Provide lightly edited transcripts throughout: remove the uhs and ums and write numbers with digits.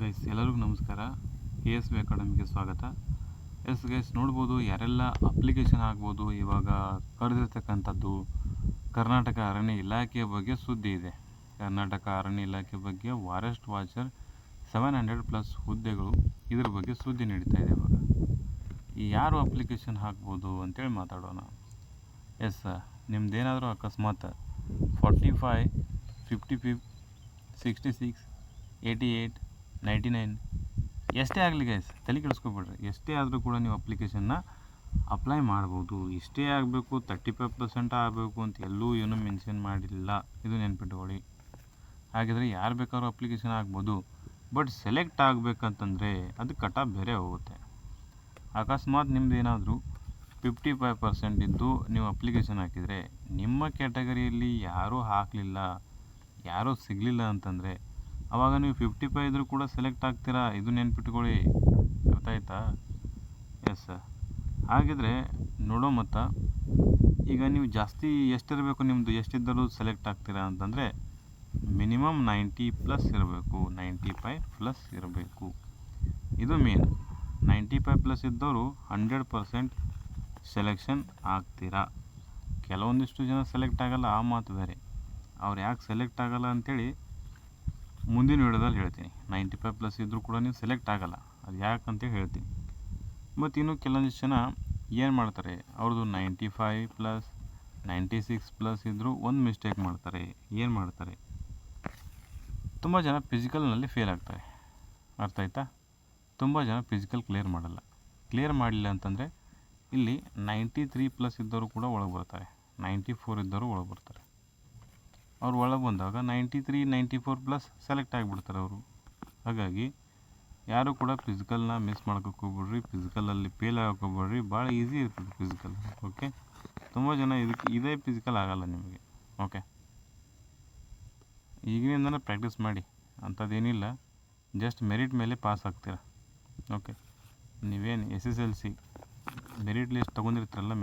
Guys ಎಲ್ಲರಿಗೂ ನಮಸ್ಕಾರ. ASV ಅಕಾಡೆಮಿಗೆ ಸ್ವಾಗತ. ಗೈಸ್ ನೋಡ್ಬೋದು ಯಾರೆಲ್ಲ ಅಪ್ಲಿಕೇಶನ್ ಆಗ್ಬೋದು. ಇವಾಗ ಕರೆದಿರ್ತಕ್ಕಂಥದ್ದು ಕರ್ನಾಟಕ ಅರಣ್ಯ ಇಲಾಖೆಯ ಬಗ್ಗೆ ಸುದ್ದಿ ಇದೆ. ಕರ್ನಾಟಕ ಅರಣ್ಯ ಇಲಾಖೆ ಬಗ್ಗೆ ಫಾರೆಸ್ಟ್ ವಾಚರ್ 700+ ಹುದ್ದೆಗಳು, ಇದ್ರ ಬಗ್ಗೆ ಸುದ್ದಿ ನಡೀತಾ ಇದೆ. ಇವಾಗ ಯಾರು ಅಪ್ಲಿಕೇಶನ್ ಹಾಕ್ಬೋದು ಅಂತೇಳಿ ಮಾತಾಡೋಣ. ನಿಮ್ದೇನಾದರೂ ಅಕಸ್ಮಾತ್ 45, 55, 66, 88, 99 ಎಷ್ಟೇ ಆಗಲಿ ಗೈಸ್, ತಲೆ ಕೆಡಿಸ್ಕೊಬೇಡ್ರಿ. ಎಷ್ಟೇ ಆದರೂ ಕೂಡ ನೀವು ಅಪ್ಲಿಕೇಶನ್ನ ಅಪ್ಲೈ ಮಾಡ್ಬೋದು. ಇಷ್ಟೇ ಆಗಬೇಕು, 35% ಆಗಬೇಕು ಅಂತ ಎಲ್ಲೂ ಏನೂ ಮೆನ್ಷನ್ ಮಾಡಿಲ್ಲ. ಇದು ನೆನ್ಪಿಟ್ಕೊಳ್ಳಿ. ಹಾಗಿದ್ರೆ ಯಾರು ಬೇಕಾದ್ರೂ ಅಪ್ಲಿಕೇಶನ್ ಆಗ್ಬೋದು. ಬಟ್ ಸೆಲೆಕ್ಟ್ ಆಗಬೇಕಂತಂದರೆ ಅದು ಕಟಾಫ್ ಬೇರೆ ಹೋಗುತ್ತೆ. ಅಕಸ್ಮಾತ್ ನಿಮ್ದು ಏನಾದರೂ 55% ಇದ್ದು ನೀವು ಅಪ್ಲಿಕೇಶನ್ ಹಾಕಿದರೆ, ನಿಮ್ಮ ಕ್ಯಾಟಗರಿಯಲ್ಲಿ ಯಾರೂ ಹಾಕಲಿಲ್ಲ, ಯಾರೂ ಸಿಗಲಿಲ್ಲ ಅಂತಂದರೆ ಆವಾಗ ನೀವು 55 ಇದ್ರೂ ಕೂಡ ಸೆಲೆಕ್ಟ್ ಆಗ್ತೀರಾ. ಇದು ನೆನ್ಪಿಟ್ಕೊಳ್ಳಿ. ಅರ್ಥ ಆಯ್ತಾ? ಹಾಗಿದ್ರೆ ನೋಡೋ ಮತ್ತು ಈಗ ನೀವು ಜಾಸ್ತಿ ಎಷ್ಟಿರಬೇಕು, ನಿಮ್ಮದು ಎಷ್ಟಿದ್ದರೂ ಸೆಲೆಕ್ಟ್ ಆಗ್ತೀರಾ ಅಂತಂದರೆ ಮಿನಿಮಮ್ 90+ ಇರಬೇಕು, 95+ ಇರಬೇಕು. ಇದು ಮೇನ್. 95+ ಇದ್ದವರು 100% ಸೆಲೆಕ್ಷನ್ ಆಗ್ತೀರಾ. ಕೆಲವೊಂದಿಷ್ಟು ಜನ ಸೆಲೆಕ್ಟ್ ಆಗಲ್ಲ, ಆ ಮಾತು ಬೇರೆ. ಅವ್ರು ಯಾಕೆ ಸೆಲೆಕ್ಟ್ ಆಗಲ್ಲ ಅಂಥೇಳಿ ಮುಂದಿನ ವಿಡಿಯೋದಲ್ಲಿ ಹೇಳ್ತೀನಿ. 95+ ಇದ್ದರೂ ಕೂಡ ನೀವು ಸೆಲೆಕ್ಟ್ ಆಗಲ್ಲ, ಅದು ಯಾಕಂತೇಳಿ ಹೇಳ್ತೀನಿ. ಮತ್ತು ಇನ್ನು ಕೆಲವೊಂದಿಷ್ಟು ಜನ ಏನು ಮಾಡ್ತಾರೆ, ಅವ್ರದ್ದು 95+, 96+ ಇದ್ದರೂ ಒಂದು ಮಿಸ್ಟೇಕ್ ಮಾಡ್ತಾರೆ. ಏನು ಮಾಡ್ತಾರೆ, ತುಂಬ ಜನ ಫಿಸಿಕಲ್ನಲ್ಲಿ ಫೇಲ್ ಆಗ್ತಾರೆ. ಅರ್ಥ ಆಯ್ತಾ? ತುಂಬ ಜನ ಫಿಸಿಕಲ್ ಕ್ಲಿಯರ್ ಮಾಡಲ್ಲ. ಕ್ಲಿಯರ್ ಮಾಡಲಿಲ್ಲ ಅಂತಂದರೆ ಇಲ್ಲಿ 93+ ಇದ್ದವರು ಕೂಡ ಒಳಗೆ ಬರ್ತಾರೆ, 94 ಇದ್ದವರು ಒಳಗೆ ಬರ್ತಾರೆ. ಅವ್ರು ಒಳಗೆ ಬಂದಾಗ 93, 94+ ಸೆಲೆಕ್ಟ್ ಆಗಿಬಿಡ್ತಾರೆ ಅವರು. ಹಾಗಾಗಿ ಯಾರು ಕೂಡ ಫಿಸಿಕಲ್ನ ಮಿಸ್ ಮಾಡ್ಕೋಕೆ ಹೋಗ್ಬೇಡ್ರಿ. ಫಿಸಿಕಲಲ್ಲಿ ಫೇಲ್ ಆಗೋಗ್ಬೇಡ್ರಿ. ಭಾಳ ಈಸಿ ಇರ್ತದೆ ಫಿಸಿಕಲ್. ಓಕೆ, ತುಂಬ ಜನ ಇದೇ ಫಿಸಿಕಲ್ ಆಗಲ್ಲ ನಿಮಗೆ. ಓಕೆ, ಈಗಿನಿಂದನೇ ಪ್ರಾಕ್ಟೀಸ್ ಮಾಡಿ. ಅಂಥದ್ದೇನಿಲ್ಲ, ಜಸ್ಟ್ ಮೆರಿಟ್ ಮೇಲೆ ಪಾಸ್ ಆಗ್ತೀರ. ಓಕೆ, ನೀವೇನು SSLC ಮೆರಿಟ್ ಲಿಸ್ಟ್ ತೊಗೊಂಡಿರ್ತೀರಲ್ಲ,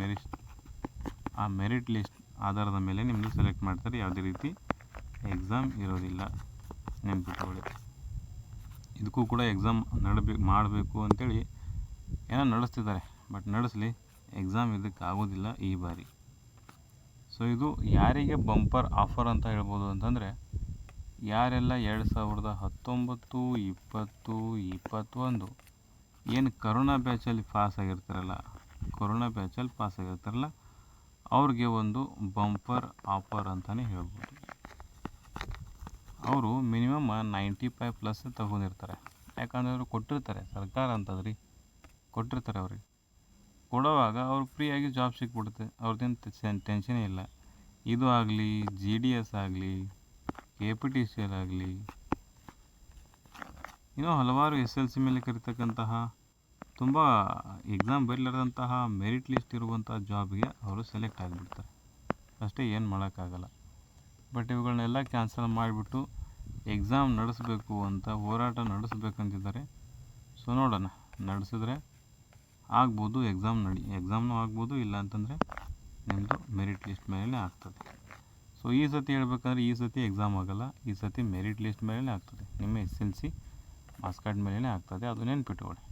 ಆ ಮೆರಿಟ್ ಲಿಸ್ಟ್ ಆಧಾರದ ಮೇಲೆ ನಿಮ್ಮದು ಸೆಲೆಕ್ಟ್ ಮಾಡ್ತಾರೆ. ಯಾವುದೇ ರೀತಿ ಎಕ್ಸಾಮ್ ಇರೋದಿಲ್ಲ, ನೆನ್ಪಿಟ್ಕೊಳ್ಳಿ. ಇದಕ್ಕೂ ಕೂಡ ಎಕ್ಸಾಮ್ ಮಾಡಬೇಕು ಅಂಥೇಳಿ ಏನೋ ನಡೆಸ್ತಿದ್ದಾರೆ. ಬಟ್ ನಡೆಸಲಿ, ಎಕ್ಸಾಮ್ ಇದಕ್ಕೆ ಆಗೋದಿಲ್ಲ ಈ ಬಾರಿ. ಸೊ ಇದು ಯಾರಿಗೆ ಬಂಪರ್ ಆಫರ್ ಅಂತ ಹೇಳ್ಬೋದು ಅಂತಂದರೆ, ಯಾರೆಲ್ಲ 2019, 20, 21 ಏನು ಕರೋನಾ ಬ್ಯಾಚಲ್ಲಿ ಪಾಸ್ ಆಗಿರ್ತಾರಲ್ಲ, ಅವ್ರಿಗೆ ಒಂದು ಬಂಪರ್ ಆಫರ್ ಅಂತಲೇ ಹೇಳ್ಬೋದು. ಅವರು ಮಿನಿಮಮ್ 95+ ತೊಗೊಂಡಿರ್ತಾರೆ. ಯಾಕಂದರೆ ಅವರು ಕೊಟ್ಟಿರ್ತಾರೆ, ಸರ್ಕಾರ ಅಂತದ್ರಿ ಕೊಟ್ಟಿರ್ತಾರೆ. ಅವ್ರಿಗೆ ಕೊಡೋವಾಗ ಅವ್ರಿಗೆ ಫ್ರೀಯಾಗಿ ಜಾಬ್ ಸಿಕ್ಬಿಡುತ್ತೆ. ಅವ್ರದ್ದೇನು ಟೆನ್ಷನೇ ಇಲ್ಲ. ಇದು ಆಗಲಿ, GDS ಆಗಲಿ, KPTCL ಆಗಲಿ, ಇನ್ನೂ ಹಲವಾರು SLC ಮೇಲೆ ಕರಿತಕ್ಕಂತಹ ತುಂಬ ಎಕ್ಸಾಮ್ ಬರೀಲಾರ್ದಂತಹ ಮೆರಿಟ್ ಲಿಸ್ಟ್ ಇರುವಂಥ ಜಾಬ್ಗೆ ಅವರು ಸೆಲೆಕ್ಟ್ ಆಗಿಬಿಡ್ತಾರೆ. ಅಷ್ಟೇ, ಏನು ಮಾಡೋಕ್ಕಾಗಲ್ಲ. ಬಟ್ ಇವುಗಳನ್ನೆಲ್ಲ ಕ್ಯಾನ್ಸಲ್ ಮಾಡಿಬಿಟ್ಟು ಎಕ್ಸಾಮ್ ನಡೆಸಬೇಕು ಅಂತ ಹೋರಾಟ ನಡೆಸಬೇಕಂತಿದ್ದಾರೆ. ಸೊ ನೋಡೋಣ, ನಡೆಸಿದ್ರೆ ಆಗ್ಬೋದು, ಎಕ್ಸಾಮ್ನೂ ಆಗ್ಬೋದು. ಇಲ್ಲ ಅಂತಂದರೆ ನಿಮ್ಮದು ಮೆರಿಟ್ ಲಿಸ್ಟ್ ಮೇಲೆ ಆಗ್ತದೆ. ಸೊ ಈ ಸತಿ ಹೇಳ್ಬೇಕಂದ್ರೆ, ಈ ಸತಿ ಎಕ್ಸಾಮ್ ಆಗೋಲ್ಲ, ಈ ಸತಿ ಮೆರಿಟ್ ಲಿಸ್ಟ್ ಮೇಲೆ ಆಗ್ತದೆ. ನಿಮ್ಮ SLC ಮಾರ್ಕ್ಸ್ ಕಾರ್ಡ್ ಮೇಲೇ ಆಗ್ತದೆ. ಅದು ನೆನ್ಪಿಟ್ಕೊಳ್ಳಿ.